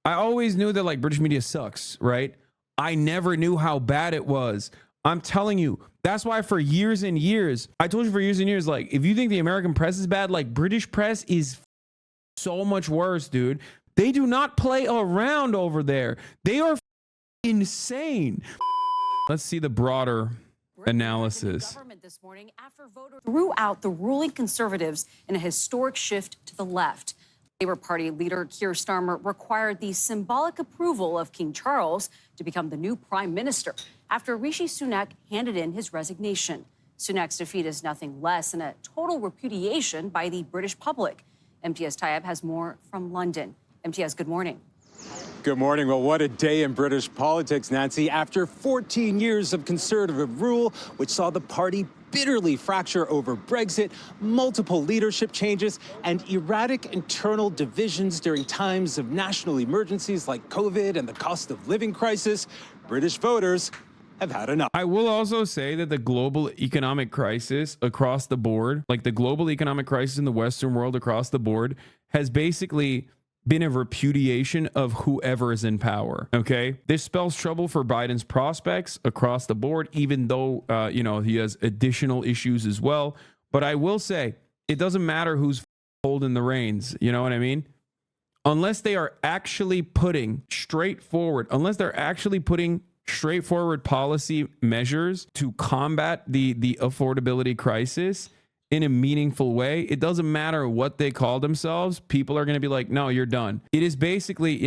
I always knew that like British media sucks, right? I never knew how bad it was. I'm telling you, that's why for years and years, I told you for years and years, like, if you think the American press is bad, like, British press is so much worse, dude. They do not play around over there. They are insane. Let's see the broader analysis. Government this morning after voters threw out the ruling Conservatives in a historic shift to the left. Labour Party leader Keir Starmer required the symbolic approval of King Charles to become the new prime minister after Rishi Sunak handed in his resignation. Sunak's defeat is nothing less than a total repudiation by the British public. MTS Tayyab has more from London. MTS, good morning. Good morning. Well, what a day in British politics, Nancy. After 14 years of Conservative rule, which saw the party bitterly fracture over Brexit, multiple leadership changes, and erratic internal divisions during times of national emergencies like COVID and the cost of living crisis, British voters have had enough. I will also say that the global economic crisis across the board, like the global economic crisis in the Western world across the board, has basically been a repudiation of whoever is in power. Okay, this spells trouble for Biden's prospects across the board, even though he has additional issues as well. But I will say it doesn't matter who's holding the reins. You know what I mean? Unless they are actually putting straightforward policy measures to combat the affordability crisis in a meaningful way, it doesn't matter what they call themselves. People are going to be like, no, you're done. It is basically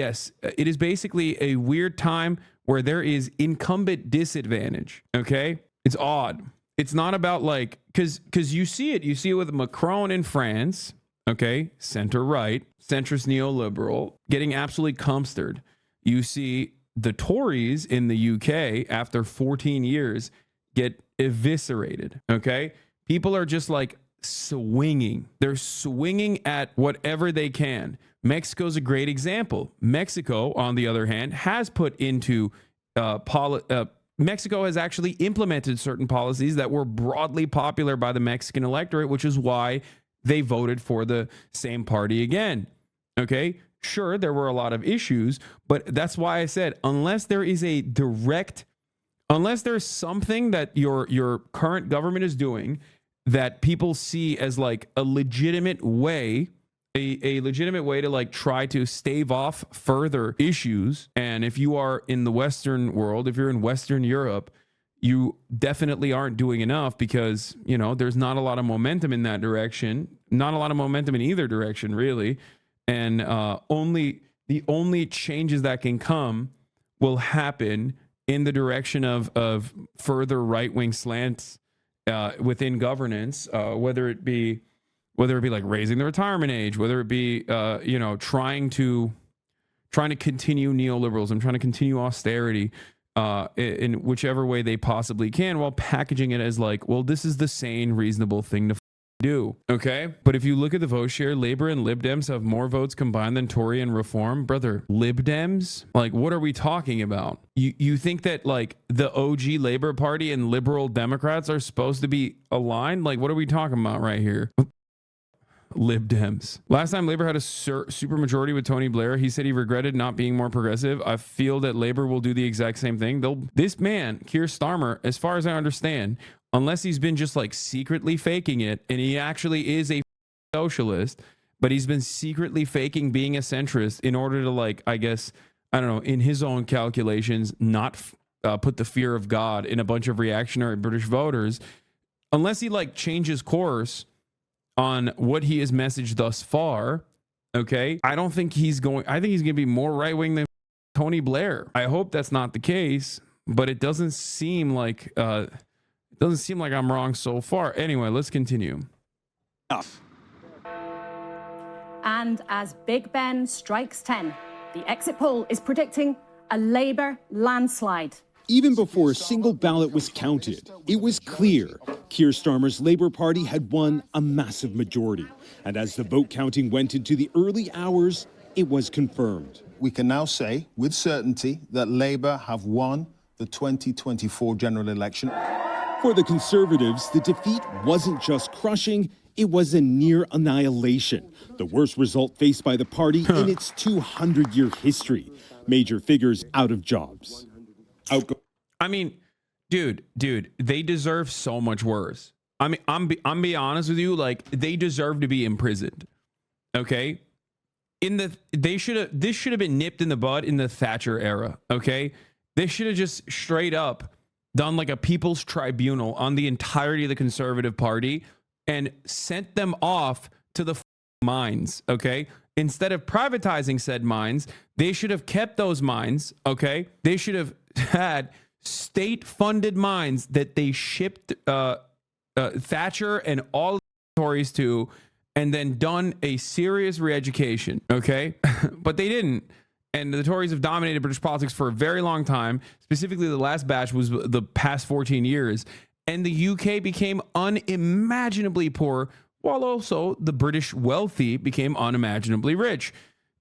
a weird time where there is incumbent disadvantage. Okay. It's odd. It's not about like, because you see it with Macron in France. Okay. Center right, centrist neoliberal getting absolutely comstered. You see the Tories in the UK after 14 years get eviscerated. Okay. People are just like swinging. They're swinging at whatever they can. Mexico's a great example. Mexico, on the other hand, has put into Mexico has actually implemented certain policies that were broadly popular by the Mexican electorate, which is why they voted for the same party again. Okay. Sure, there were a lot of issues, but that's why I said, unless there's something that your current government is doing that people see as like a legitimate way to like try to stave off further issues. And if you are in the Western world, if you're in Western Europe, you definitely aren't doing enough because, there's not a lot of momentum in that direction, not a lot of momentum in either direction, really. And the only changes that can come will happen in the direction of further right-wing slants within governance, whether it be like raising the retirement age, whether it be trying to continue neoliberalism, trying to continue austerity in whichever way they possibly can, while packaging it as like, well, this is the sane, reasonable thing to do. Okay. But if you look at the vote share, Labour and Lib Dems have more votes combined than Tory and Reform. Brother, Lib Dems? Like, what are we talking about? You think that like the OG Labour Party and liberal Democrats are supposed to be aligned? Like, what are we talking about right here? Lib Dems. Last time Labour had a super majority with Tony Blair, he said he regretted not being more progressive. I feel that Labour will do the exact same thing. This man, Keir Starmer, as far as I understand, unless he's been just like secretly faking it, and he actually is a socialist, but he's been secretly faking being a centrist in order to like, I guess, I don't know, in his own calculations, not put the fear of God in a bunch of reactionary British voters, unless he like changes course on what he has messaged thus far. Okay. I think he's going to be more right wing than Tony Blair. I hope that's not the case, but it doesn't seem like, I'm wrong so far. Anyway, let's continue. And as Big Ben strikes 10, the exit poll is predicting a Labour landslide. Even before a single ballot was counted, it was clear Keir Starmer's Labour Party had won a massive majority. And as the vote counting went into the early hours, it was confirmed. We can now say with certainty that Labour have won the 2024 general election. For the Conservatives, the defeat wasn't just crushing, it was a near annihilation, the worst result faced by the party in its 200-year history. Major figures out of jobs. I mean, dude, they deserve so much worse. I mean, I'm being honest with you, like they deserve to be imprisoned. Okay? This should have been nipped in the bud in the Thatcher era, okay? They should have just straight up done like a people's tribunal on the entirety of the Conservative Party and sent them off to the mines, okay? Instead of privatizing said mines, they should have kept those mines, okay? They should have had state-funded mines that they shipped Thatcher and all the Tories to, and then done a serious re-education, okay? But they didn't. And the Tories have dominated British politics for a very long time. Specifically, the last batch was the past 14 years. And the UK became unimaginably poor, while also the British wealthy became unimaginably rich,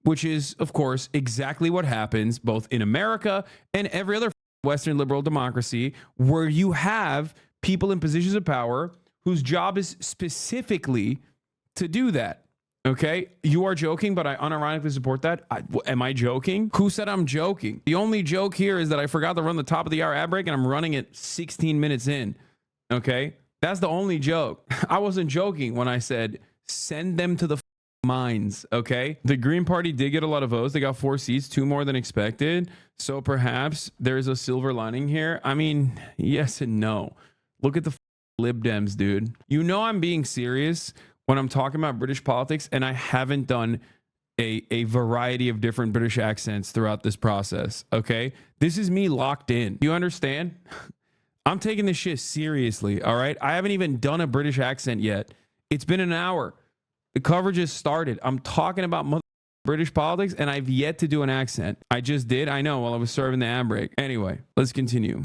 which is, of course, exactly what happens both in America and every other Western liberal democracy, where you have people in positions of power whose job is specifically to do that. Okay, you are joking, but I unironically support that. Am I joking? Who said I'm joking? The only joke here is that I forgot to run the top of the hour ad break and I'm running it 16 minutes in. Okay, that's the only joke. I wasn't joking when I said send them to the mines. Okay, the Green Party did get a lot of votes. They got 4 seats, 2 more than expected. So perhaps there's a silver lining here. I mean, yes and no. Look at the Lib Dems, dude. You know I'm being serious when I'm talking about British politics, and I haven't done a variety of different British accents throughout this process, okay? This is me locked in. You understand? I'm taking this shit seriously, all right? I haven't even done a British accent yet. It's been an hour. The coverage has started. I'm talking about British politics, and I've yet to do an accent. I just did, I know, while I was serving the ad break. Anyway, let's continue.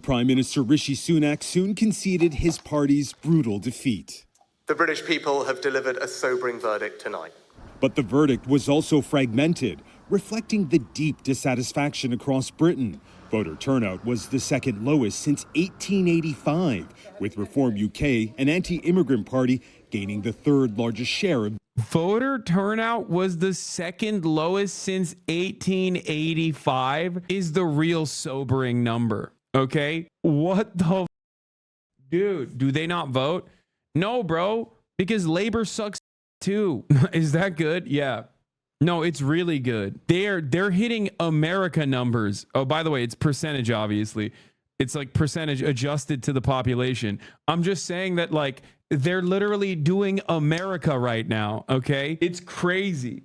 Prime Minister Rishi Sunak soon conceded his party's brutal defeat. The British people have delivered a sobering verdict tonight. But the verdict was also fragmented, reflecting the deep dissatisfaction across Britain. Voter turnout was the second lowest since 1885, with Reform UK, an anti-immigrant party, gaining the third largest share of. Voter turnout was the second lowest since 1885 is the real sobering number. Okay? What the dude, do they not vote? No, bro, because Labor sucks too. Is that good? Yeah. No, it's really good. They're hitting America numbers. Oh, by the way, it's percentage, obviously. It's like percentage adjusted to the population. I'm just saying that like they're literally doing America right now, okay? It's crazy.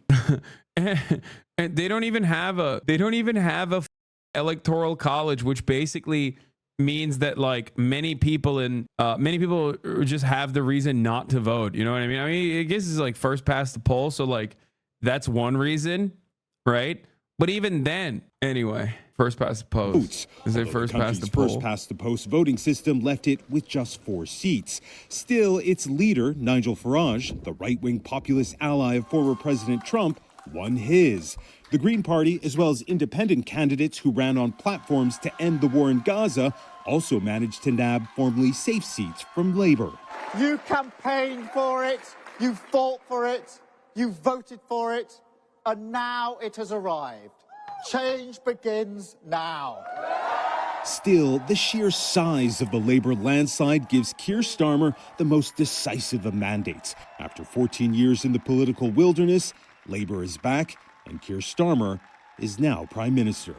And they don't even have a electoral college, which basically means that like many people just have the reason not to vote. You know what I mean? I mean, I guess it's like first past the poll. So like that's one reason, right? But even then, anyway, first past the post. Is it first past the poll? First past the post voting system left it with just 4 seats. Still, its leader, Nigel Farage, the right-wing populist ally of former President Trump, won his. The Green Party, as well as independent candidates who ran on platforms to end the war in Gaza, also managed to nab formerly safe seats from Labour. You campaigned for it, you fought for it, you voted for it, and now it has arrived. Change begins now. Still, the sheer size of the Labour landslide gives Keir Starmer the most decisive of mandates. After 14 years in the political wilderness, Labour is back, and Keir Starmer is now Prime Minister.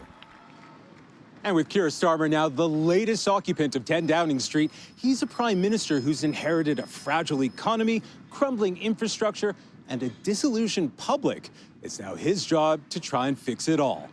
And with Keir Starmer now the latest occupant of 10 Downing Street, he's a Prime Minister who's inherited a fragile economy, crumbling infrastructure, and a disillusioned public. It's now his job to try and fix it all.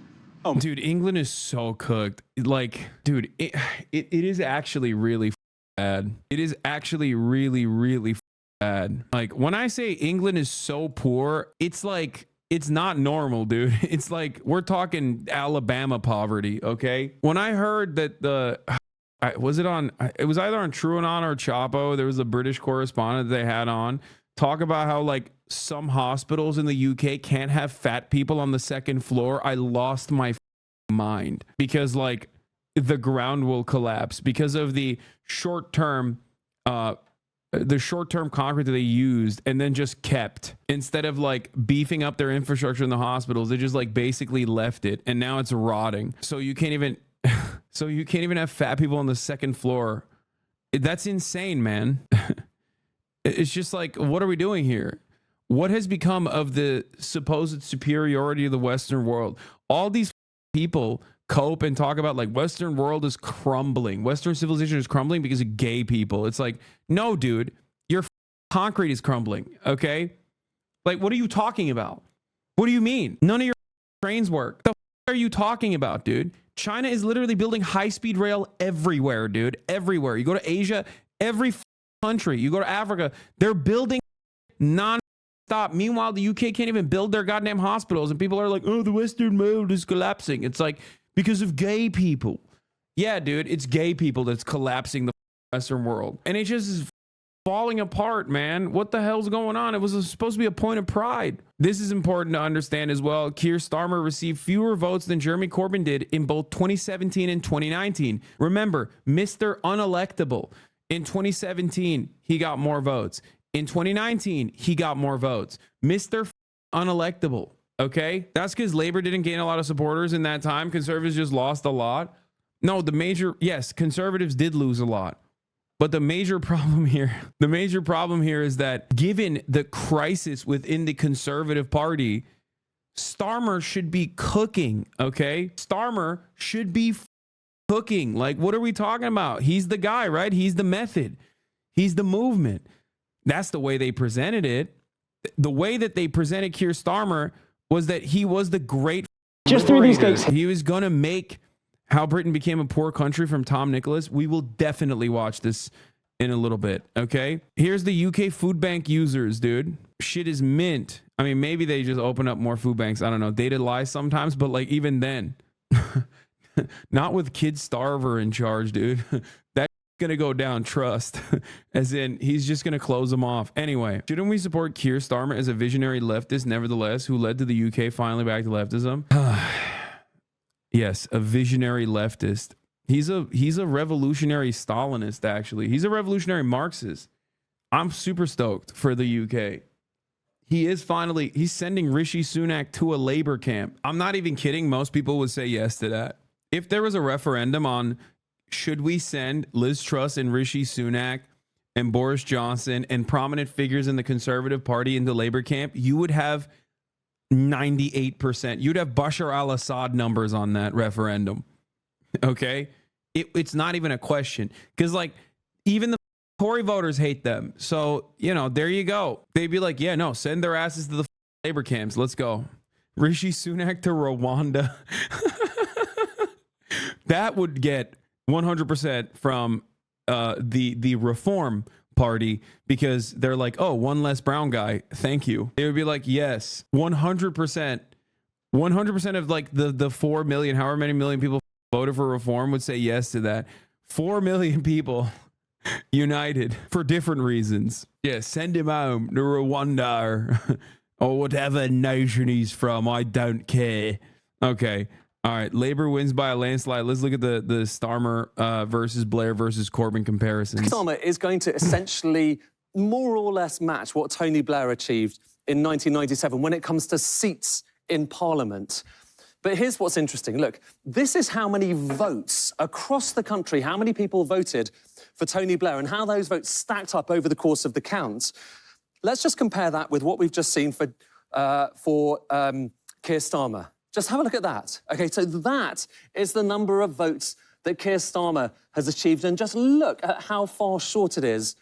Dude, England is so cooked. Like, dude, it is actually really bad. It is actually really, really bad. Like, when I say England is so poor, it's like, it's not normal, dude. It's like, we're talking Alabama poverty, okay? When I heard that it was either on TrueAnon or Chapo, there was a British correspondent they had on, talk about how like some hospitals in the UK can't have fat people on the second floor. I lost my mind because like the ground will collapse because of the short-term the short-term concrete that they used and then just kept, instead of like beefing up their infrastructure in the hospitals, they just like basically left it, and now it's rotting. So you can't even have fat people on the second floor. That's insane, man. It's just like, what are we doing here? What has become of the supposed superiority of the Western world? All these people cope and talk about like Western world is crumbling. Western civilization is crumbling because of gay people. It's like, no, dude, your concrete is crumbling. Okay. Like, what are you talking about? What do you mean? None of your trains work. The are you talking about, dude? China is literally building high-speed rail everywhere, dude. Everywhere. You go to Asia, every country. You go to Africa, they're building non-stop. Meanwhile, the UK can't even build their goddamn hospitals, and people are like, oh, the Western world is collapsing. It's like, because of gay people. Yeah, dude, it's gay people that's collapsing the Western world. And it just is falling apart, man. What the hell's going on? It was supposed to be a point of pride. This is important to understand as well. Keir Starmer received fewer votes than Jeremy Corbyn did in both 2017 and 2019. Remember, Mr. Unelectable. In 2017, he got more votes. In 2019, he got more votes. Mr. Unelectable. Okay, that's because Labor didn't gain a lot of supporters in that time. Conservatives just lost a lot. No, yes, conservatives did lose a lot. But the major problem here is that given the crisis within the Conservative Party, Starmer should be cooking. Okay, Starmer should be cooking. Like, what are we talking about? He's the guy, right? He's the method. He's the movement. That's the way they presented it. The way that they presented Keir Starmer was that he was the great just through these gates. He was going to make How Britain Became a Poor Country from Tom Nicholas. We will definitely watch this in a little bit. Okay. Here's the UK food bank users, dude. Shit is mint. I mean, maybe they just open up more food banks. I don't know. Data lies sometimes, but like even then, not with Kid Starver in charge, dude. That's going to go down, trust. As in, he's just going to close them off. Anyway, shouldn't we support Keir Starmer as a visionary leftist, nevertheless, who led to the UK finally back to leftism? Yes, a visionary leftist. He's a revolutionary Stalinist, actually. He's a revolutionary Marxist. I'm super stoked for the UK. He's sending Rishi Sunak to a labor camp. I'm not even kidding. Most people would say yes to that. If there was a referendum on should we send Liz Truss and Rishi Sunak and Boris Johnson and prominent figures in the Conservative Party into labor camp, you would have 98%. You'd have Bashar al-Assad numbers on that referendum. Okay? It's not even a question. Because, like, even the Tory voters hate them. So, there you go. They'd be like, yeah, no, send their asses to the labor camps. Let's go. Rishi Sunak to Rwanda. That would get 100% from the Reform Party, because they're like, oh, one less brown guy. Thank you. They would be like, yes, 100%. 100% of like the 4 million, however many million people voted for Reform would say yes to that. 4 million people united for different reasons. Yeah, send him home to Rwanda or whatever nation he's from. I don't care. Okay. All right. Labour wins by a landslide. Let's look at the Starmer versus Blair versus Corbyn comparisons. Starmer is going to essentially more or less match what Tony Blair achieved in 1997 when it comes to seats in Parliament. But here's what's interesting. Look, this is how many votes across the country, how many people voted for Tony Blair and how those votes stacked up over the course of the count. Let's just compare that with what we've just seen for Keir Starmer. Just have a look at that. Okay, so that is the number of votes that Keir Starmer has achieved. And just look at how far short it is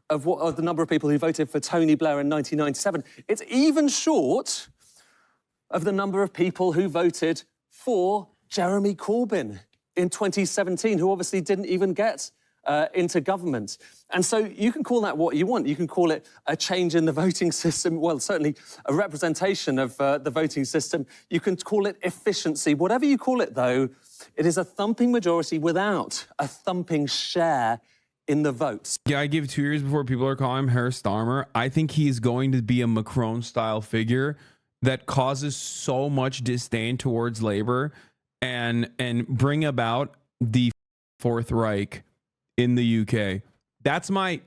of the number of people who voted for Tony Blair in 1997. It's even short of the number of people who voted for Jeremy Corbyn in 2017, who obviously didn't even get into government. And so you can call that what you want. You can call it a change in the voting system. Well, certainly a representation of the voting system. You can call it efficiency. Whatever you call it, though, it is a thumping majority without a thumping share in the votes. Yeah, I give 2 years before people are calling him Herr Starmer. I think he's going to be a Macron-style figure that causes so much disdain towards Labour and bring about the Fourth Reich in the UK. That's my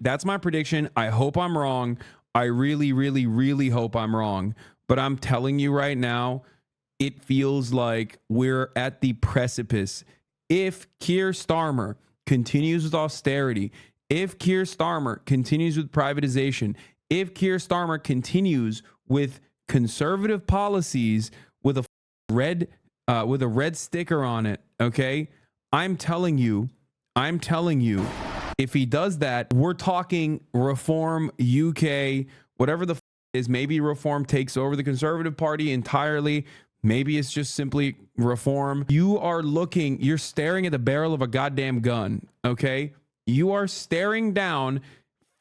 prediction. I hope I'm wrong. I really, really, really hope I'm wrong. But I'm telling you right now, it feels like we're at the precipice. If Keir Starmer continues with austerity, if Keir Starmer continues with privatization, if Keir Starmer continues with conservative policies with a red sticker on it, okay? I'm telling you, if he does that, we're talking Reform UK, whatever the is. Maybe Reform takes over the Conservative Party entirely. Maybe it's just simply Reform. You're staring at the barrel of a goddamn gun, okay? You are staring down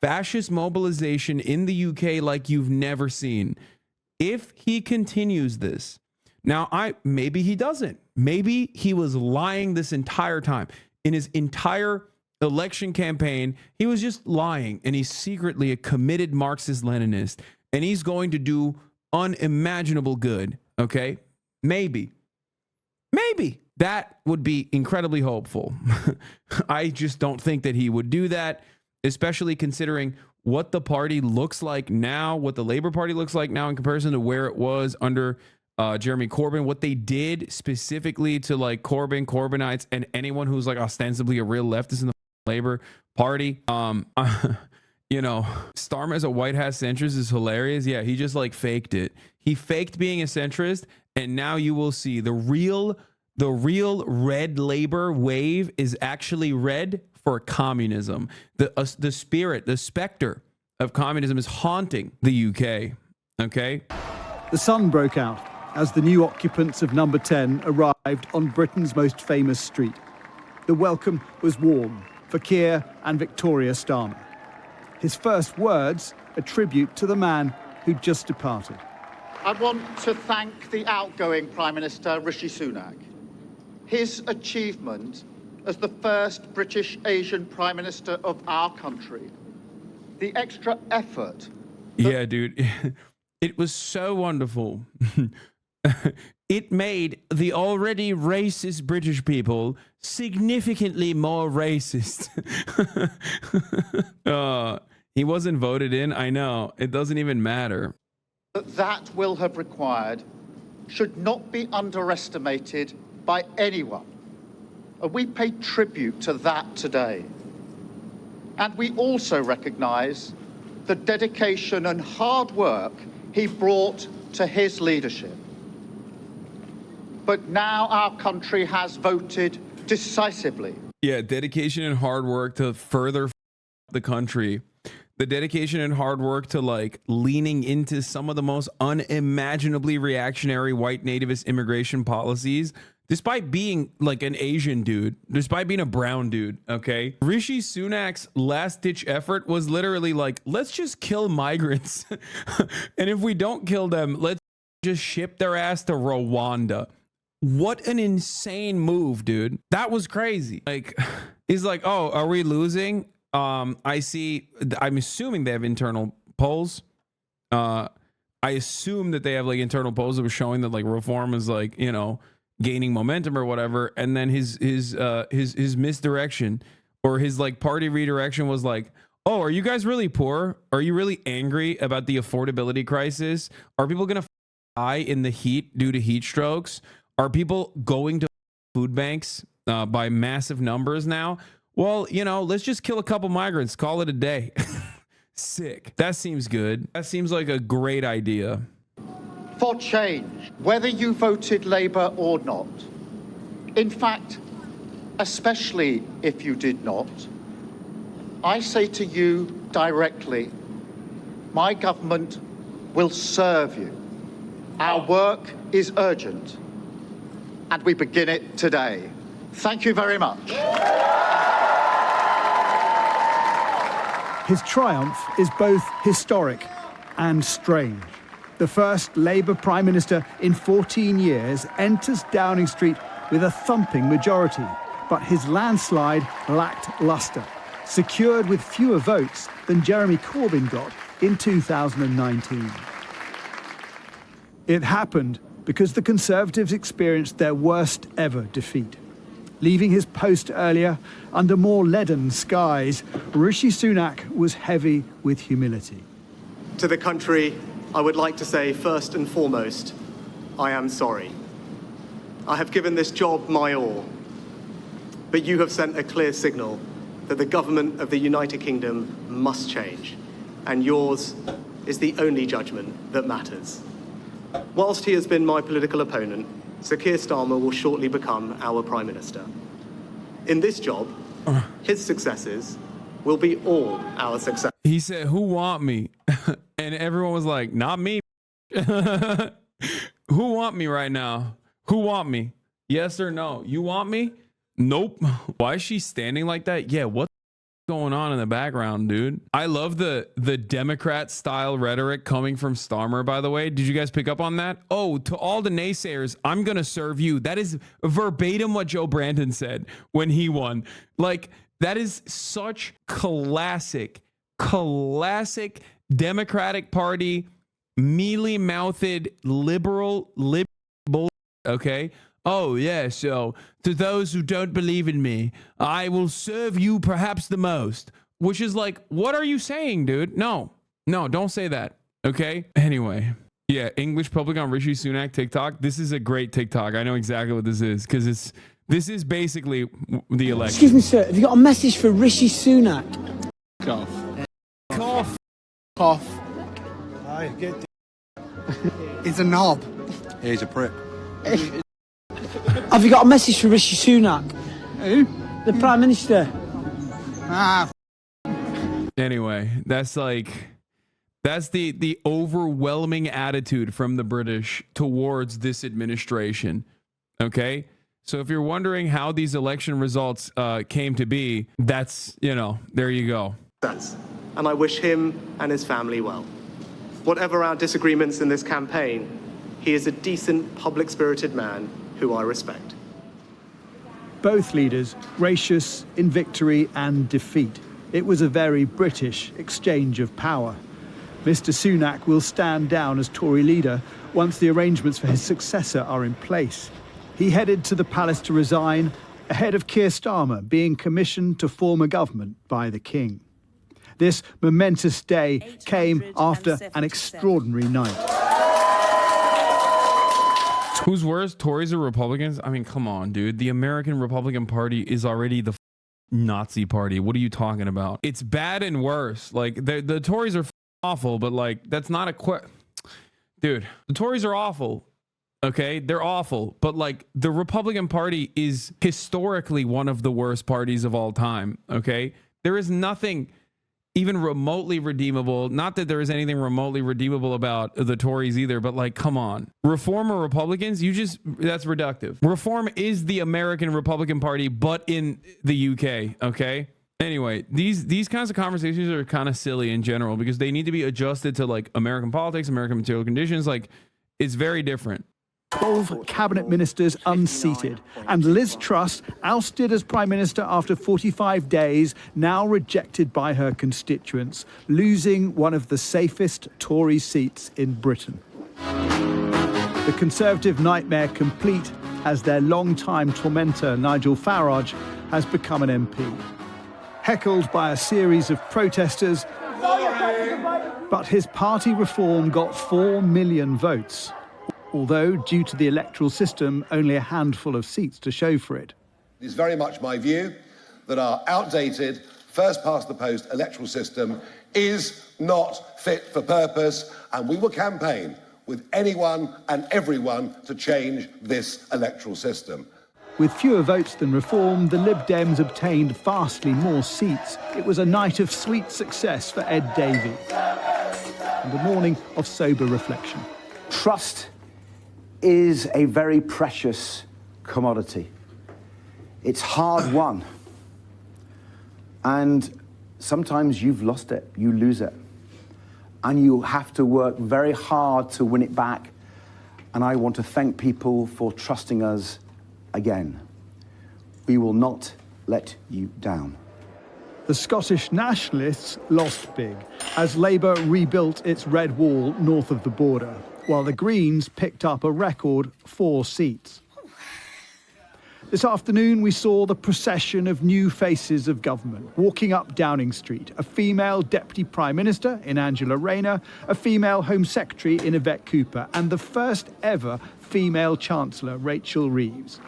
fascist mobilization in the UK like you've never seen. If he continues this, now maybe he doesn't. Maybe he was lying this entire time. In his entire election campaign, he was just lying, and he's secretly a committed Marxist-Leninist, and he's going to do unimaginable good, okay? Maybe. That would be incredibly hopeful. I just don't think that he would do that, especially considering what the party looks like now, what the Labour Party looks like now in comparison to where it was under Jeremy Corbyn, what they did specifically to like Corbynites and anyone who's like ostensibly a real leftist in the Labour Party. You know, Starmer as a white hat centrist is hilarious. Yeah, he just like faked it. He faked being a centrist, and now you will see the real red Labour wave is actually red for communism. The spirit, the specter of communism is haunting the UK. Okay. The sun broke out as the new occupants of number 10 arrived on Britain's most famous street. The welcome was warm for Keir and Victoria Starmer. His first words, a tribute to the man who'd just departed. I want to thank the outgoing Prime Minister, Rishi Sunak. His achievement as the first British Asian Prime Minister of our country, the extra effort. Yeah, dude, it was so wonderful. It made the already racist British people significantly more racist. He wasn't voted in. I know. It doesn't even matter. That will have required should not be underestimated by anyone. And we pay tribute to that today. And we also recognise the dedication and hard work he brought to his leadership. But now our country has voted decisively. Yeah, dedication and hard work to further the country. The dedication and hard work to like leaning into some of the most unimaginably reactionary white nativist immigration policies, despite being like an Asian dude, despite being a brown dude, okay? Rishi Sunak's last ditch effort was literally like, let's just kill migrants. And if we don't kill them, let's just ship their ass to Rwanda. What an insane move, dude. That was crazy. Like, he's like, oh, are we losing? I'm assuming they have internal polls. I assume that they have like internal polls that were showing that like Reform is like, you know, gaining momentum or whatever. And then his misdirection or his like party redirection was like, oh, are you guys really poor? Are you really angry about the affordability crisis? Are people going to die in the heat due to heat strokes? Are people going to food banks by massive numbers now? Well, you know, let's just kill a couple migrants. Call it a day. Sick. That seems good. That seems like a great idea. For change, whether you voted Labour or not. In fact, especially if you did not, I say to you directly, my government will serve you. Our work is urgent, and we begin it today. Thank you very much. His triumph is both historic and strange. The first Labour Prime Minister in 14 years enters Downing Street with a thumping majority, but his landslide lacked lustre, secured with fewer votes than Jeremy Corbyn got in 2019. It happened because the Conservatives experienced their worst ever defeat. Leaving his post earlier under more leaden skies, Rishi Sunak was heavy with humility. To the country, I would like to say first and foremost, I am sorry. I have given this job my all, but you have sent a clear signal that the government of the United Kingdom must change, and yours is the only judgment that matters. Whilst he has been my political opponent, Sir Keir Starmer will shortly become our Prime Minister. In this job, his successes will be all our success. He said, "Who want me?" And everyone was like, "Not me." Who want me right now? Who want me? Yes or no? You want me? Nope. Why is she standing like that? Yeah, what's going on in the background, dude? I love the Democrat style rhetoric coming from Starmer, by the way. Did you guys pick up on that? Oh, to all the naysayers, I'm gonna serve you. That is verbatim what Joe Brandon said when he won. Like, that is such classic Democratic Party mealy-mouthed liberal, okay? Oh, yeah, so to those who don't believe in me, I will serve you perhaps the most. Which is like, what are you saying, dude? No, don't say that, okay? Anyway, yeah, English public on Rishi Sunak TikTok. This is a great TikTok. I know exactly what this is, because this is basically the election. Excuse me, sir, have you got a message for Rishi Sunak? Cough. Cough. Cough. He's a knob. He's a prick. Have you got a message for Rishi Sunak? Who? The Prime Minister. Anyway, that's the overwhelming attitude from the British towards this administration. Okay? So if you're wondering how these election results came to be, that's, there you go. And I wish him and his family well. Whatever our disagreements in this campaign, he is a decent, public-spirited man who I respect. Both leaders gracious in victory and defeat. It was a very British exchange of power. Mr. Sunak will stand down as Tory leader once the arrangements for his successor are in place. He headed to the palace to resign, ahead of Keir Starmer being commissioned to form a government by the King. This momentous day came after an extraordinary night. Who's worse, Tories or Republicans? I mean, come on, dude. The American Republican Party is already the Nazi party. What are you talking about? It's bad and worse. Like, the Tories are awful, but like, that's not a dude, the Tories are awful. Okay, they're awful, but like, the Republican Party is historically one of the worst parties of all time. Okay, there is nothing even remotely redeemable. Not that there is anything remotely redeemable about the Tories either, but like, come on. Reform or Republicans, that's reductive. Reform is the American Republican Party, but in the UK, okay? Anyway, these kinds of conversations are kind of silly in general because they need to be adjusted to like American politics, American material conditions. Like, it's very different. 12 cabinet ministers unseated, and Liz Truss ousted as Prime Minister after 45 days, now rejected by her constituents, losing one of the safest Tory seats in Britain. The Conservative nightmare complete as their long-time tormentor Nigel Farage has become an MP. Heckled by a series of protesters, but his party reform got 4 million votes. Although, due to the electoral system, only a handful of seats to show for it. It is very much my view that our outdated, first-past-the-post electoral system is not fit for purpose, and we will campaign with anyone and everyone to change this electoral system. With fewer votes than reform, the Lib Dems obtained vastly more seats. It was a night of sweet success for Ed Davey, and a morning of sober reflection. Trust is a very precious commodity. It's hard won. And sometimes you've lost it, you lose it. And you have to work very hard to win it back. And I want to thank people for trusting us again. We will not let you down. The Scottish nationalists lost big as Labour rebuilt its red wall north of the border, while the Greens picked up a record 4 seats. This afternoon, we saw the procession of new faces of government walking up Downing Street. A female Deputy Prime Minister in Angela Rayner, a female Home Secretary in Yvette Cooper, and the first ever female Chancellor, Rachel Reeves.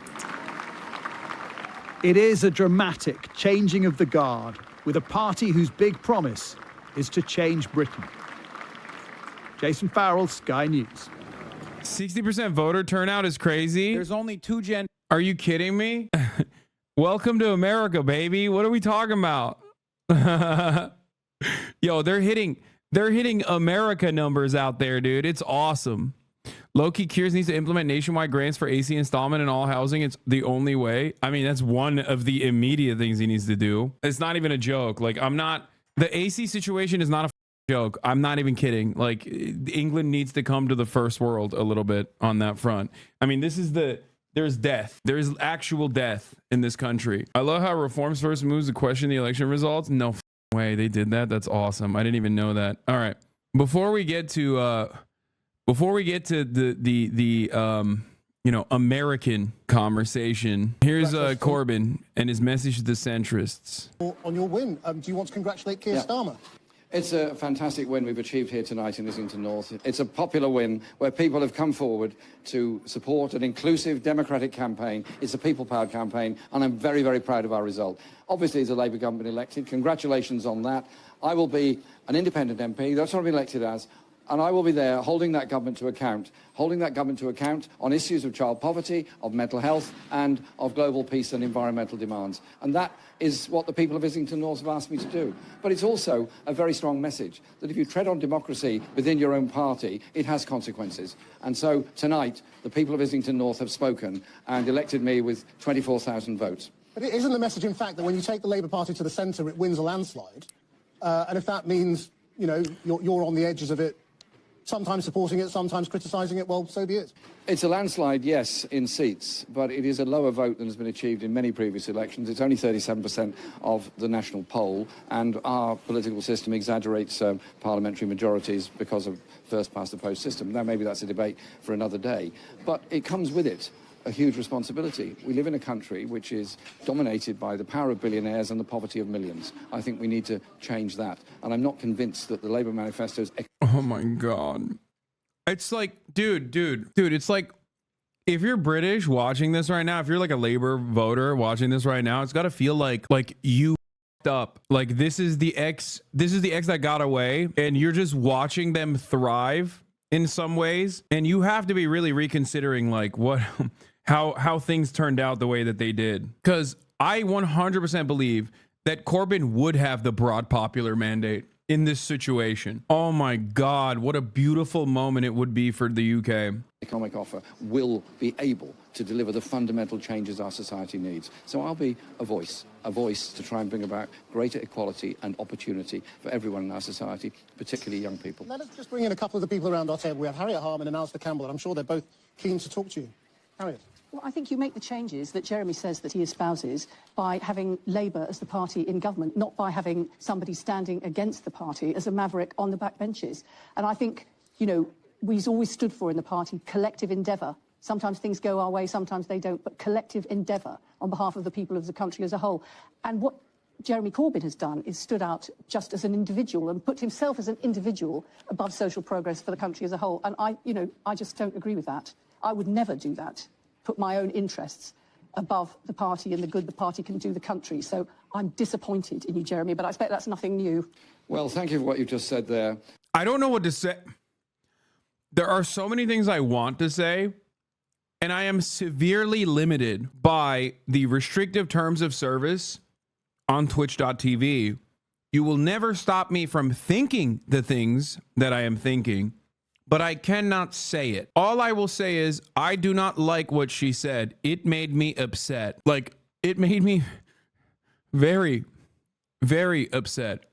It is a dramatic changing of the guard, with a party whose big promise is to change Britain. Jason Farrell, Sky News. 60% voter turnout is crazy. There's only two gen. Are you kidding me? Welcome to America, baby. What are we talking about? Yo, they're hitting America numbers out there, dude. It's awesome. Low-key Kears needs to implement nationwide grants for AC installment and all housing. It's the only way. I mean, that's one of the immediate things he needs to do. It's not even a joke. Like, the AC situation is not a joke. I'm not even kidding. Like, England needs to come to the first world a little bit on that front. I mean, there's death. There's actual death in this country. I love how Reform's first moves to question the election results. No way they did that. That's awesome. I didn't even know that. All right. Before we get to the American conversation, here's Corbyn and his message to the centrists. On your win, do you want to congratulate Keir Starmer? It's a fantastic win we've achieved here tonight in Islington North. It's a popular win where people have come forward to support an inclusive democratic campaign. It's a people-powered campaign, and I'm very, very proud of our result. Obviously, as a Labour government elected, congratulations on that. I will be an independent MP. That's what I'm elected as. And I will be there holding that government to account on issues of child poverty, of mental health, and of global peace and environmental demands. And that is what the people of Islington North have asked me to do. But it's also a very strong message that if you tread on democracy within your own party, it has consequences. And so tonight, the people of Islington North have spoken and elected me with 24,000 votes. But isn't the message, in fact, that when you take the Labour Party to the centre, it wins a landslide? And if that means, you're on the edges of it, sometimes supporting it, sometimes criticising it, well, so be it. It's a landslide, yes, in seats, but it is a lower vote than has been achieved in many previous elections. It's only 37% of the national poll, and our political system exaggerates parliamentary majorities because of first-past-the-post system. Now, maybe that's a debate for another day, but it comes with it a huge responsibility. We live in a country which is dominated by the power of billionaires and the poverty of millions. I think we need to change that, and I'm not convinced that the Labour manifesto's... Oh my God. It's like, dude, it's like, if you're British watching this right now, if you're like a Labour voter watching this right now, it's got to feel like you up. Like, this is the ex that got away, and you're just watching them thrive in some ways, and you have to be really reconsidering like how things turned out the way that they did. Because I 100% believe that Corbyn would have the broad popular mandate in this situation. Oh my God, what a beautiful moment it would be for the UK. Economic offer will be able to deliver the fundamental changes our society needs. So I'll be a voice to try and bring about greater equality and opportunity for everyone in our society, particularly young people. Let us just bring in a couple of the people around our table. We have Harriet Harman and Alistair Campbell, and I'm sure they're both keen to talk to you. Harriet. Well, I think you make the changes that Jeremy says that he espouses by having Labour as the party in government, not by having somebody standing against the party as a maverick on the backbenches. And I think, we've always stood for in the party collective endeavour. Sometimes things go our way, sometimes they don't, but collective endeavour on behalf of the people of the country as a whole. And what Jeremy Corbyn has done is stood out just as an individual and put himself as an individual above social progress for the country as a whole. And I just don't agree with that. I would never do that. Put my own interests above the party and the good the party can do the country. So I'm disappointed in you, Jeremy, but I expect that's nothing new. Well, thank you for what you just said there. I don't know what to say. There are so many things I want to say, and I am severely limited by the restrictive terms of service on twitch.tv. You will never stop me from thinking the things that I am thinking, but I cannot say it. All I will say is I do not like what she said. It made me upset. Like, it made me very, very upset.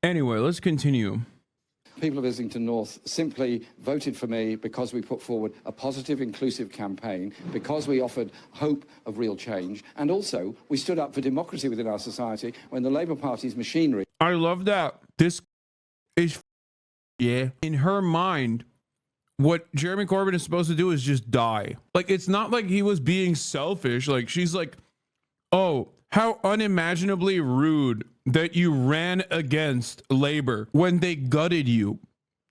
Anyway, let's continue. People of Islington North simply voted for me because we put forward a positive, inclusive campaign, because we offered hope of real change, and also we stood up for democracy within our society when the Labour Party's machinery... I love that. This is... Yeah. In her mind, what Jeremy Corbyn is supposed to do is just die. Like, it's not like he was being selfish. Like, she's like, oh, how unimaginably rude that you ran against Labour when they gutted you,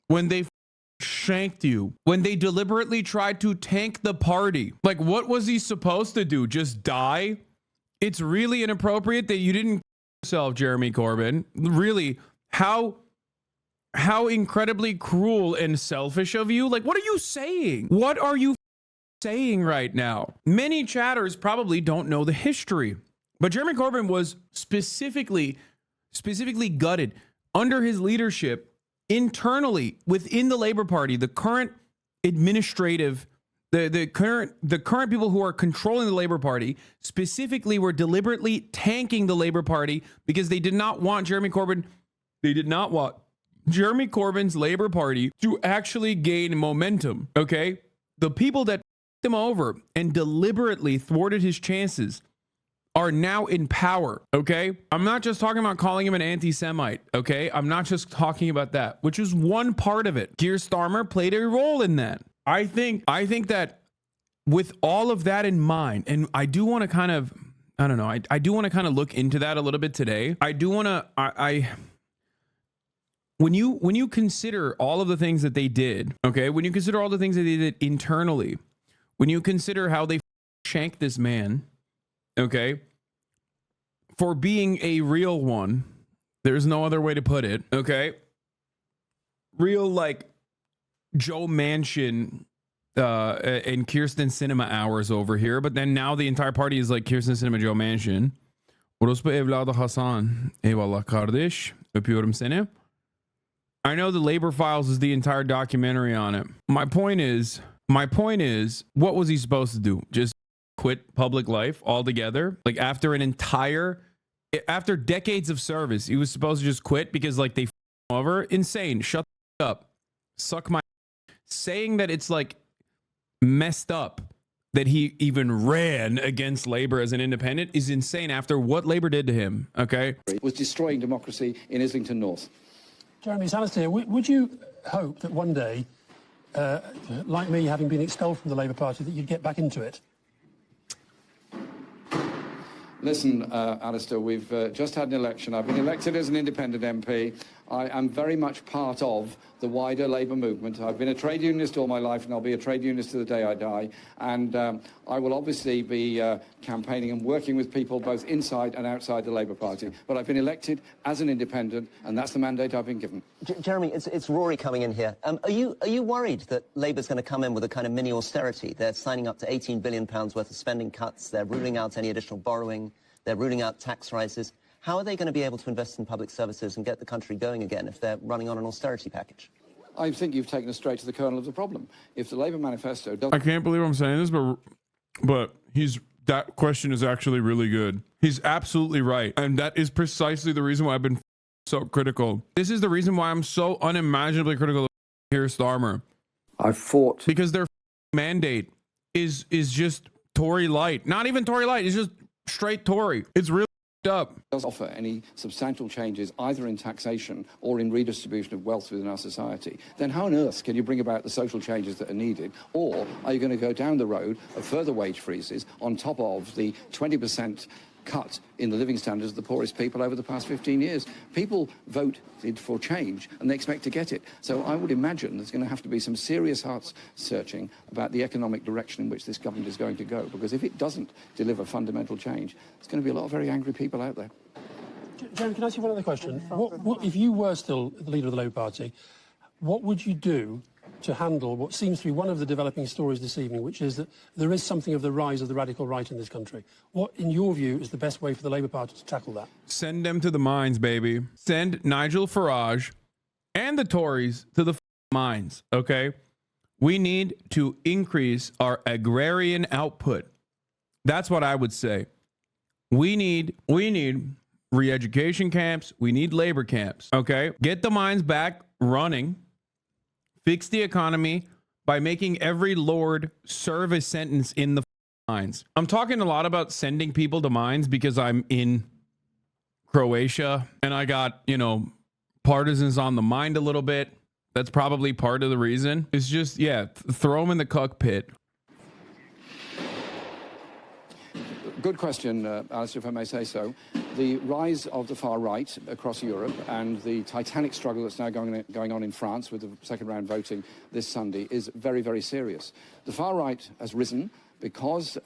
when they shanked you, when they deliberately tried to tank the party. Like, what was he supposed to do? Just die? It's really inappropriate that you didn't yourself, Jeremy Corbyn. Really, how incredibly cruel and selfish of you. Like, what are you saying? What are you saying right now? Many chatters probably don't know the history, but Jeremy Corbyn was specifically gutted under his leadership internally within the Labour Party. The current administrative, the current people who are controlling the Labour Party specifically were deliberately tanking the Labour Party because they did not want Jeremy Corbyn. They did not want Jeremy Corbyn's Labour Party to actually gain momentum, okay? The people that f***ed him over and deliberately thwarted his chances are now in power, okay? I'm not just talking about calling him an anti-Semite, okay? I'm not just talking about that, which is one part of it. Keir Starmer played a role in that. I think that with all of that in mind, and I do want to kind of, I don't know, I do want to kind of look into that a little bit today. I do want to, when you consider all of the things that they did, okay, when you consider all the things that they did internally, when you consider how they shanked this man, okay, for being a real one, there's no other way to put it, okay, real like Joe Manchin and Kirsten Sinema hours over here, but then now the entire party is like Kirsten Sinema, Joe Manchin. Orospu evladı Hasan. Eyvallah kardeş. Öpüyorum seni. I know the Labor Files is the entire documentary on it. My point is, what was he supposed to do? Just quit public life altogether? Like after decades of service, he was supposed to just quit because like they over? Insane. Shut up. Suck my. Saying that it's like messed up that he even ran against Labour as an independent is insane after what Labour did to him, okay? It was destroying democracy in Islington North. Jeremy, it's Alistair. Would you hope that one day, like me, having been expelled from the Labour Party, that you'd get back into it? Listen, Alistair, we've just had an election. I've been elected as an independent MP. I am very much part of the wider Labour movement. I've been a trade unionist all my life, and I'll be a trade unionist to the day I die. And I will obviously be campaigning and working with people both inside and outside the Labour Party. But I've been elected as an independent, and that's the mandate I've been given. Jeremy, it's Rory coming in here. Are you worried that Labour's going to come in with a kind of mini austerity? They're signing up to £18 billion worth of spending cuts. They're ruling out any additional borrowing. They're ruling out tax rises. How are they going to be able to invest in public services and get the country going again if they're running on an austerity package? I think you've taken us straight to the kernel of the problem. If the Labour manifesto doesn't... I can't believe I'm saying this, but that question is actually really good. He's absolutely right. And that is precisely the reason why I've been so critical. This is the reason why I'm so unimaginably critical of Keir Starmer. I fought... Because their mandate is just Tory light. Not even Tory light. It's just straight Tory. It's really up. Does offer any substantial changes either in taxation or in redistribution of wealth within our society, then how on earth can you bring about the social changes that are needed? Or are you going to go down the road of further wage freezes on top of the 20% cut in the living standards of the poorest people over the past 15 years? People voted for change and they expect to get it. So I would imagine there's going to have to be some serious heart searching about the economic direction in which this government is going to go, because if it doesn't deliver fundamental change, there's going to be a lot of very angry people out there. Jeremy, can I ask you one other question? What if you were still the leader of the Labour Party, what would you do to handle what seems to be one of the developing stories this evening, which is that there is something of the rise of the radical right in this country? What, in your view, is the best way for the Labour Party to tackle that? Send them to the mines, baby. Send Nigel Farage and the Tories to the mines, okay? We need to increase our agrarian output. That's what I would say. We need re-education camps. We need labor camps, okay? Get the mines back running. Fix the economy by making every lord serve a sentence in the mines. I'm talking a lot about sending people to mines because I'm in Croatia and I got, partisans on the mind a little bit. That's probably part of the reason. It's just, yeah, throw him in the cuck pit. Good question, Alistair, if I may say so. The rise of the far right across Europe and the titanic struggle that's now going on in France with the second round voting this Sunday is very, very serious. The far right has risen because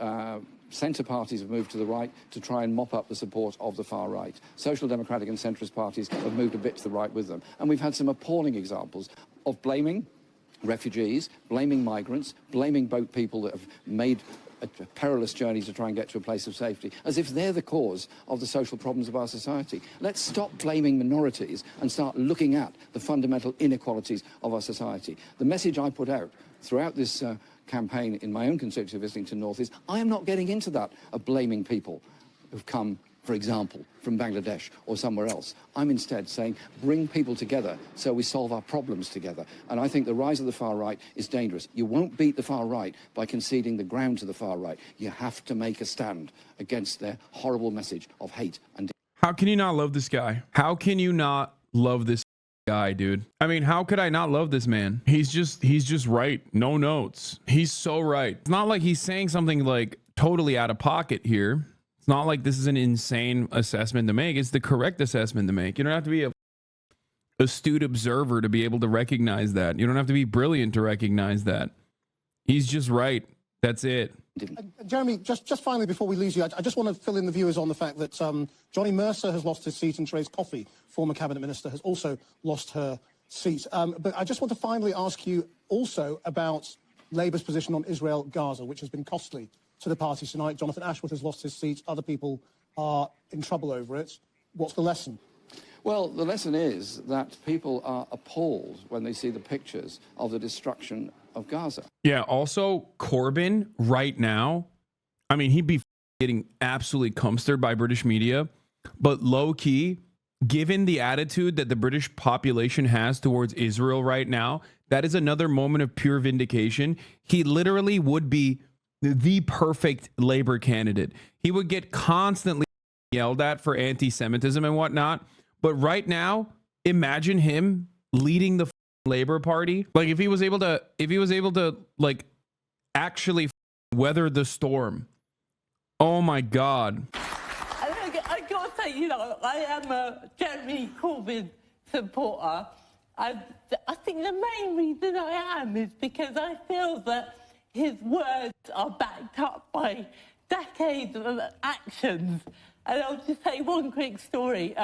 centre parties have moved to the right to try and mop up the support of the far right. Social democratic and centrist parties have moved a bit to the right with them. And we've had some appalling examples of blaming refugees, blaming migrants, blaming boat people that have made a perilous journey to try and get to a place of safety, as if they're the cause of the social problems of our society. Let's stop blaming minorities and start looking at the fundamental inequalities of our society. The message I put out throughout this campaign in my own constituency of Islington North is I am not getting into that of blaming people who've come, for example, from Bangladesh or somewhere else. I'm instead saying bring people together so we solve our problems together. And I think the rise of the far right is dangerous. You won't beat the far right by conceding the ground to the far right. You have to make a stand against their horrible message of hate and... How can you not love this guy? How can you not love this guy, dude? I mean, how could I not love this man? He's just right. No notes. He's so right. It's not like he's saying something like totally out of pocket here. It's not like this is an insane assessment to make. It's the correct assessment to make. You don't have to be a astute observer to be able to recognize that. You don't have to be brilliant to recognize that. He's just right. That's it. Jeremy, just finally before we lose you, I just want to fill in the viewers on the fact that Johnny Mercer has lost his seat and Therese Coffey, former cabinet minister, has also lost her seat. But I just want to finally ask you also about Labour's position on Israel-Gaza, which has been costly to the party tonight. Jonathan Ashworth has lost his seat. Other people are in trouble over it. What's the lesson? Well, the lesson is that people are appalled when they see the pictures of the destruction of Gaza. Yeah, also Corbyn right now, I mean, he'd be getting absolutely cumstered by British media, but low key, given the attitude that the British population has towards Israel right now, that is another moment of pure vindication. He literally would be the perfect Labour candidate. He would get constantly yelled at for anti-Semitism and whatnot. But right now, imagine him leading the Labour Party. Like if he was able to like actually weather the storm. Oh my God. I got to say, you know, I am a Jeremy Corbyn supporter. I think the main reason I am is because I feel that his words are backed up by decades of actions. And I'll just say one quick story.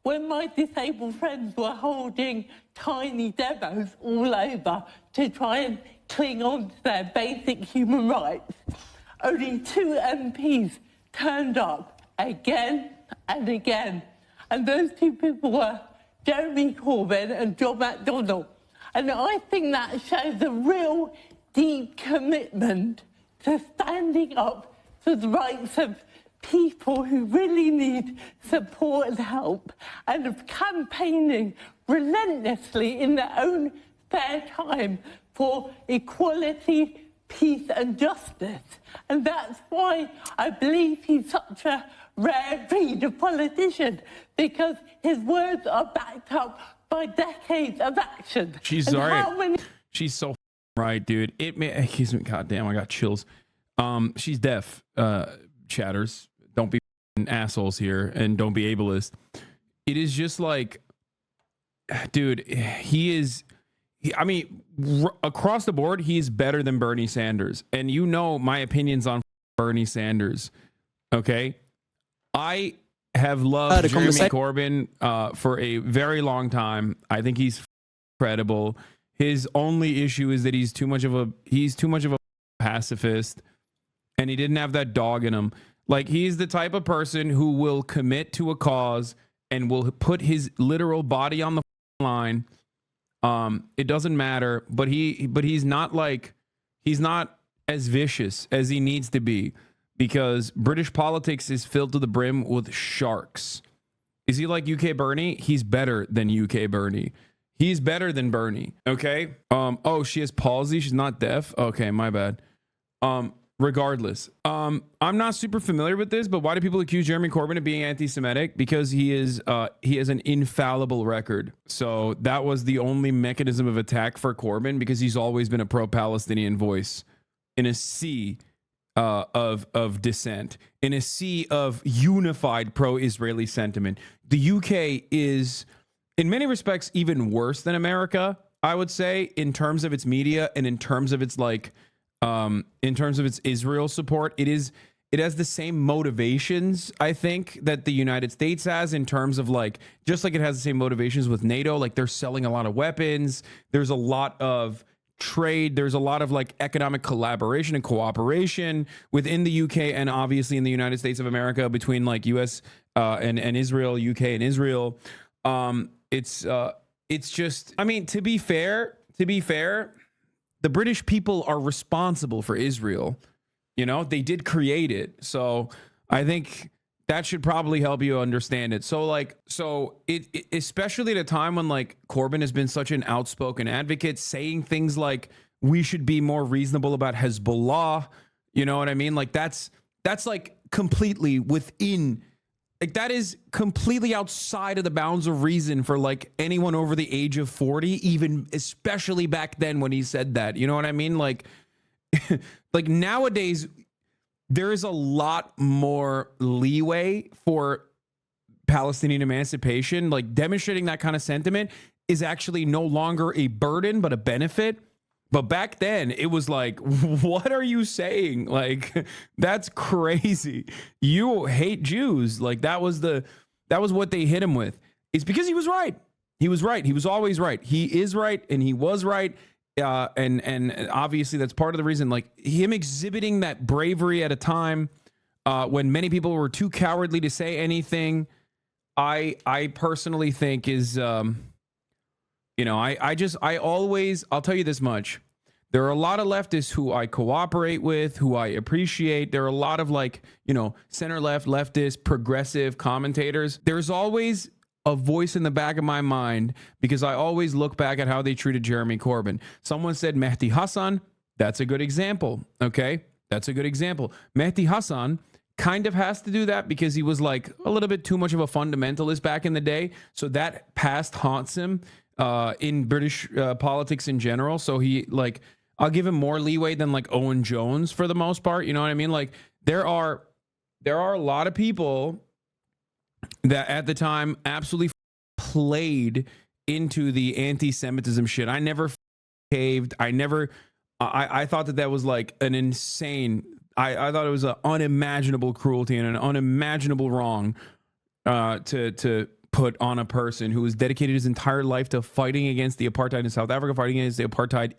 When my disabled friends were holding tiny demos all over to try and cling on to their basic human rights, only 2 MPs turned up again and again. And those 2 people were Jeremy Corbyn and John McDonnell. And I think that shows a real deep commitment to standing up for the rights of people who really need support and help, and of campaigning relentlessly in their own spare time for equality, peace and justice. And that's why I believe he's such a rare breed of politician, because his words are backed up by decades of action. She's right. She's so right, dude. God damn, I got chills. She's deaf. Chatters, don't be assholes here, and don't be ableist. It is just like, dude, I mean, across the board, he's better than Bernie Sanders. And you know my opinions on Bernie Sanders, okay? I have loved Jeremy Corbyn for a very long time. I think he's credible. His only issue is that he's too much of a pacifist, and he didn't have that dog in him. Like, he's the type of person who will commit to a cause and will put his literal body on the line. It doesn't matter, but he's not as vicious as he needs to be, because British politics is filled to the brim with sharks. Is he like UK Bernie? He's better than UK Bernie. He's better than Bernie. Okay. Oh, she has palsy. She's not deaf. Okay, my bad. regardless, I'm not super familiar with this, but why do people accuse Jeremy Corbyn of being anti-Semitic? Because he has an infallible record. So that was the only mechanism of attack for Corbyn, because he's always been a pro-Palestinian voice in a sea of dissent, in a sea of unified pro-Israeli sentiment. The UK is, in many respects, even worse than America, I would say, in terms of its media and in terms of its in terms of its Israel support. It has the same motivations, I think, that the United States has, in terms of just like it has the same motivations with NATO. Like, they're selling a lot of weapons. There's a lot of trade. There's a lot of economic collaboration and cooperation within the UK and obviously in the United States of America between US and Israel, UK and Israel. It's just, I mean, to be fair, the British people are responsible for Israel. They did create it. So I think that should probably help you understand it. So it especially at a time when Corbyn has been such an outspoken advocate, saying things like we should be more reasonable about Hezbollah. You know what I mean? That's completely within, that is completely outside of the bounds of reason for anyone over the age of 40, even especially back then when he said that. You know what I mean? Nowadays, there is a lot more leeway for Palestinian emancipation. Demonstrating that kind of sentiment is actually no longer a burden, but a benefit. But back then, it was what are you saying? That's crazy. You hate Jews. That was what they hit him with. It's because he was right. He was right. He was always right. He is right, and he was right. And obviously that's part of the reason, him exhibiting that bravery at a time when many people were too cowardly to say anything, I personally think is, I'll tell you this much. There are a lot of leftists who I cooperate with, who I appreciate. There are a lot of center left, leftist, progressive commentators. There's always a voice in the back of my mind, because I always look back at how they treated Jeremy Corbyn. Someone said Mehdi Hasan. That's a good example. Okay. That's a good example. Mehdi Hasan kind of has to do that because he was a little bit too much of a fundamentalist back in the day. So that past haunts him in British politics in general. So he I'll give him more leeway than Owen Jones for the most part. You know what I mean? There are a lot of people that at the time absolutely played into the anti-Semitism shit. I never caved. I thought that was an insane, I thought it was an unimaginable cruelty and an unimaginable wrong to put on a person who has dedicated his entire life to fighting against the apartheid in South Africa, fighting against the apartheid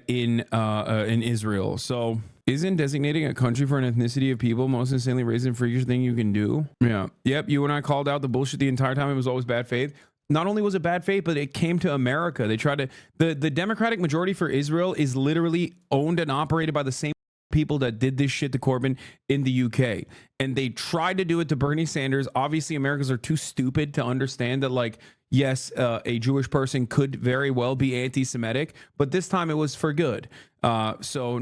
in Israel. So isn't designating a country for an ethnicity of people most insanely racist and freakish thing you can do? Yeah. Yep. You and I called out the bullshit the entire time. It was always bad faith. Not only was it bad faith, but it came to America. They tried to, the Democratic majority for Israel is literally owned and operated by the same people that did this shit to Corbyn in the UK. And they tried to do it to Bernie Sanders. Obviously, Americans are too stupid to understand that, yes, a Jewish person could very well be anti-Semitic, but this time it was for good. So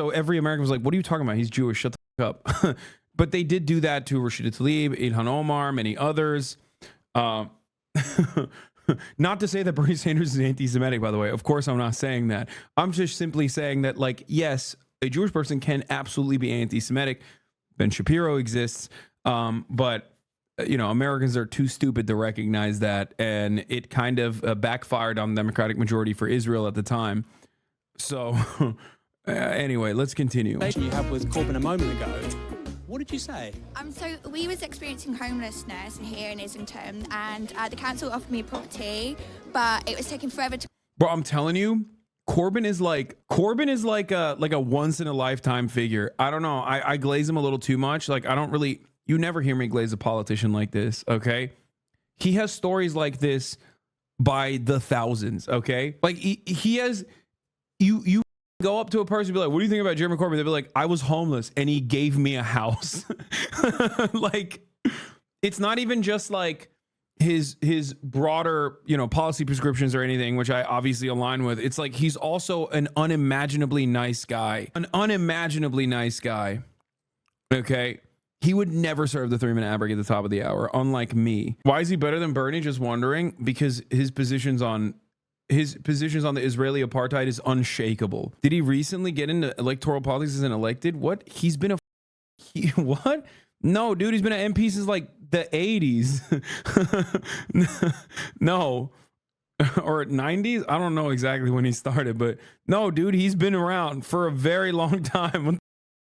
every American was like, what are you talking about? He's Jewish. Shut the fuck up. But they did do that to Rashida Tlaib, Ilhan Omar, many others. Not to say that Bernie Sanders is anti-Semitic, by the way. Of course, I'm not saying that. I'm just simply saying that, yes, a Jewish person can absolutely be anti-Semitic. Ben Shapiro exists. But, Americans are too stupid to recognize that. And it kind of backfired on the Democratic majority for Israel at the time. So anyway, let's continue. You had with Corbyn a moment ago. What did you say? So we was experiencing homelessness here in Islington, and the council offered me a property, but it was taking forever to... Bro, I'm telling you, Corbyn is like a once in a lifetime figure. I don't know. I glaze him a little too much. You never hear me glaze a politician like this. Okay. He has stories like this by the thousands. Okay. He has, you go up to a person and be like, what do you think about Jeremy Corbyn? They'll be like, I was homeless and he gave me a house. It's not even just his broader, you know, policy prescriptions or anything, which I obviously align with. It's like he's also an unimaginably nice guy. An unimaginably nice guy. Okay. He would never serve the 3-minute ad break at the top of the hour, unlike me. Why is he better than Bernie? Just wondering. Because his positions on the Israeli apartheid is unshakable. Did he recently get into electoral politics as an elected? What? He's been what? No, dude, he's been an MP since like the 80s. No. Or 90s? I don't know exactly when he started, but no, dude, he's been around for a very long time.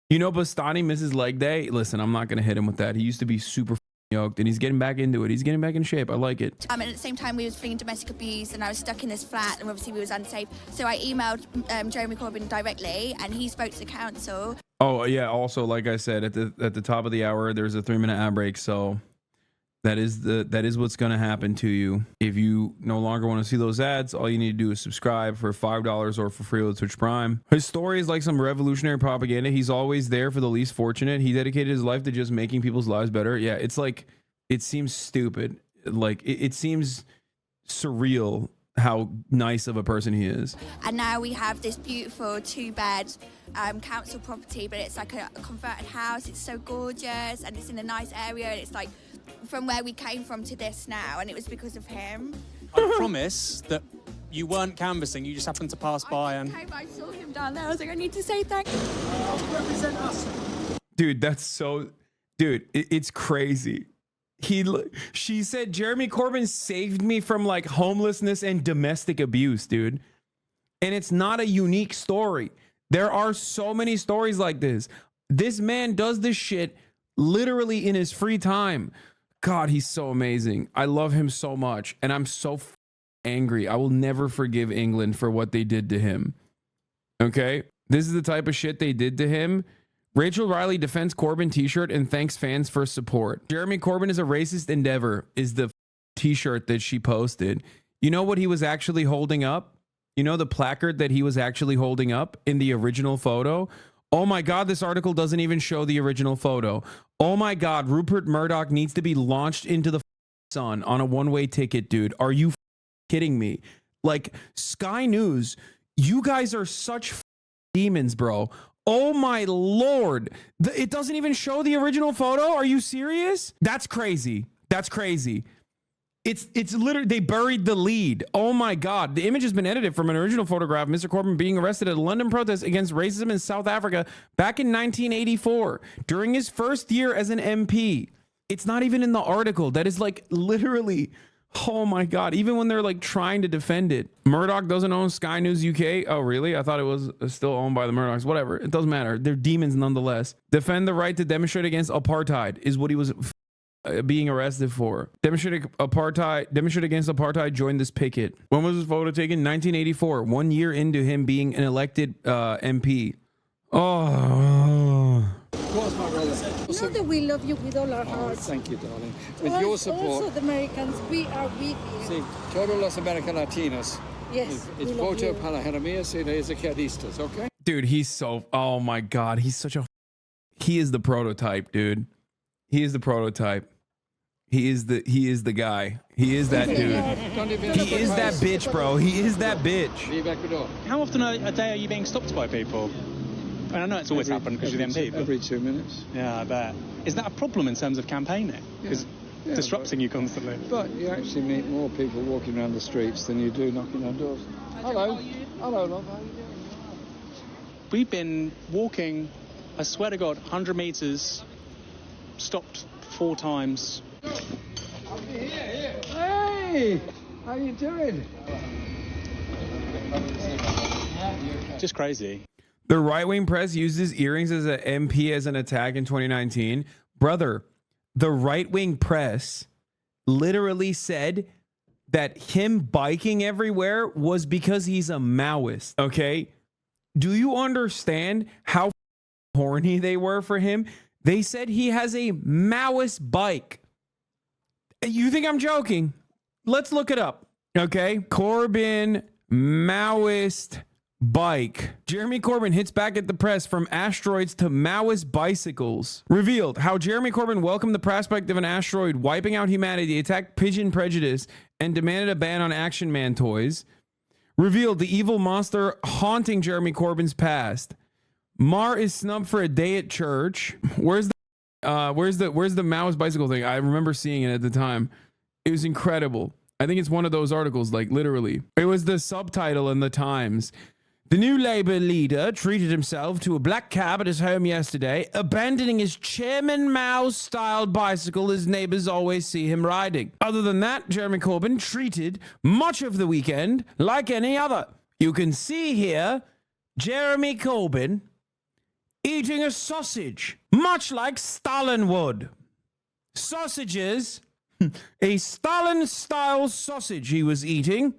You know, Bastani misses leg day. Listen, I'm not going to hit him with that. He used to be super yoked, and he's getting back into it. He's getting back in shape. I like it. And at the same time, we was feeling domestic abuse, and I was stuck in this flat, and obviously we was unsafe. So I emailed Jeremy Corbyn directly, and he spoke to the council. Oh yeah. Also, like I said, at the top of the hour, there's a 3-minute ad break. So that is what's going to happen to you. If you no longer want to see those ads, all you need to do is subscribe for $5 or for free with Twitch Prime. His story is like some revolutionary propaganda. He's always there for the least fortunate. He dedicated his life to just making people's lives better. Yeah, it's like, it seems stupid. Like it seems surreal how nice of a person he is. And now we have this beautiful 2-bed council property, but it's like a converted house. It's so gorgeous, and it's in a nice area, and it's like from where we came from to this now, and it was because of him. I promise that you weren't canvassing, you just happened to pass by and... I saw him down there, I was like, I need to say thank you. Represent us. Dude, that's so... Dude, it's crazy. She said Jeremy Corbyn saved me from like homelessness and domestic abuse, dude. And it's not a unique story. There are so many stories like this. This man does this shit literally in his free time. God, he's so amazing. I love him so much. And I'm so angry. I will never forgive England for what they did to him. Okay? This is the type of shit they did to him. Rachel Riley defends Corbyn t-shirt and thanks fans for support. Jeremy Corbyn is a racist endeavor is the t-shirt that she posted. You know what he was actually holding up? You know the placard that he was actually holding up in the original photo? Oh my God, this article doesn't even show the original photo. Oh my God, Rupert Murdoch needs to be launched into the sun on a one-way ticket, dude. Are you kidding me? Like, Sky News, you guys are such demons, bro. Oh my Lord. It doesn't even show the original photo? Are you serious? That's crazy. That's crazy. It's literally, they buried the lead. Oh my God. The image has been edited from an original photograph of Mr. Corbyn being arrested at a London protest against racism in South Africa back in 1984 during his first year as an MP. It's not even in the article. That is like literally, oh my God. Even when they're like trying to defend it. Murdoch doesn't own Sky News UK. Oh, really? I thought it was still owned by the Murdochs. Whatever. It doesn't matter. They're demons nonetheless. Defend the right to demonstrate against apartheid is what he was being arrested for. Demonstrate against apartheid, join this picket. When was his photo taken? 1984, 1 year into him being an elected MP. Oh. Of course, my brother. Know that we love you with all our hearts. Thank you, darling. With your support. Also, the Americans, we are with you. Sí, todos los American Latinos. Yes. It's voto para Jeremias y los izquierdistas, okay? Dude, he's so, oh my God. He's such a, he is the prototype, dude. He is the prototype. He is the guy. He is that dude. He is that bitch, bro. He is that bitch. How often a day are you being stopped by people? And I know it's always happened because you're the MP. Every 2 minutes. Yeah, I bet. Is that a problem in terms of campaigning? Because disrupting you constantly. But you actually meet more people walking around the streets than you do knocking on doors. Hello. Hello, love. How are you doing? We've been walking, I swear to God, 100 metres, stopped 4 times. Hey! How you doing? Just crazy. The right-wing press uses earrings as an MP as an attack in 2019. Brother, the right-wing press literally said that him biking everywhere was because he's a Maoist, okay? Do you understand how horny they were for him? They said he has a Maoist bike. You think I'm joking? Let's look it up, okay? Corbyn Maoist bike. Jeremy Corbyn hits back at the press from asteroids to Maoist bicycles. Revealed how Jeremy Corbyn welcomed the prospect of an asteroid wiping out humanity, attacked pigeon prejudice, and demanded a ban on Action Man toys. Revealed the evil monster haunting Jeremy Corbyn's past. Mar is snubbed for a day at church. Where's the Maoist bicycle thing? I remember seeing it at the time. It was incredible. I think it's one of those articles, like literally. It was the subtitle in the Times. The new Labour leader treated himself to a black cab at his home yesterday, abandoning his Chairman Mao-styled bicycle his neighbours always see him riding. Other than that, Jeremy Corbyn treated much of the weekend like any other. You can see here Jeremy Corbyn eating a sausage, much like Stalin would. Sausages, a Stalin-style sausage he was eating.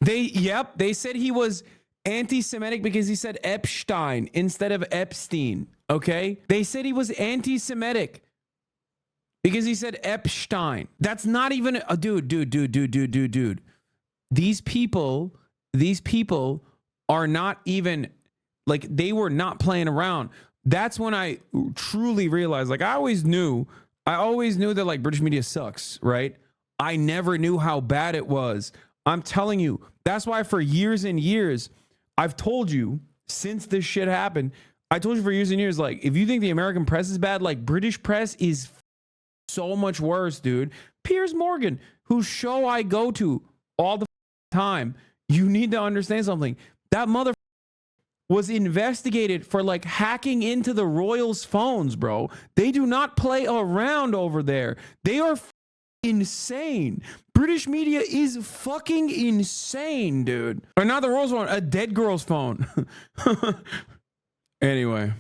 They said he was anti-Semitic because he said Epstein instead of Epstein, okay? They said he was anti-Semitic because he said Epstein. That's not even a dude. These people are not even, like, they were not playing around. That's when I truly realized, like, I always knew that, like, British media sucks, right? I never knew how bad it was. I'm telling you, that's why for years and years, I've told you since this shit happened, I told you for years and years, like, if you think the American press is bad, like, British press is so much worse, dude. Piers Morgan, whose show I go to all the time, you need to understand something. That mother was investigated for, like, hacking into the royals' phones, bro. They do not play around over there. They are insane. British media is fucking insane, dude. Or not the royals' phone, a dead girl's phone. Anyway.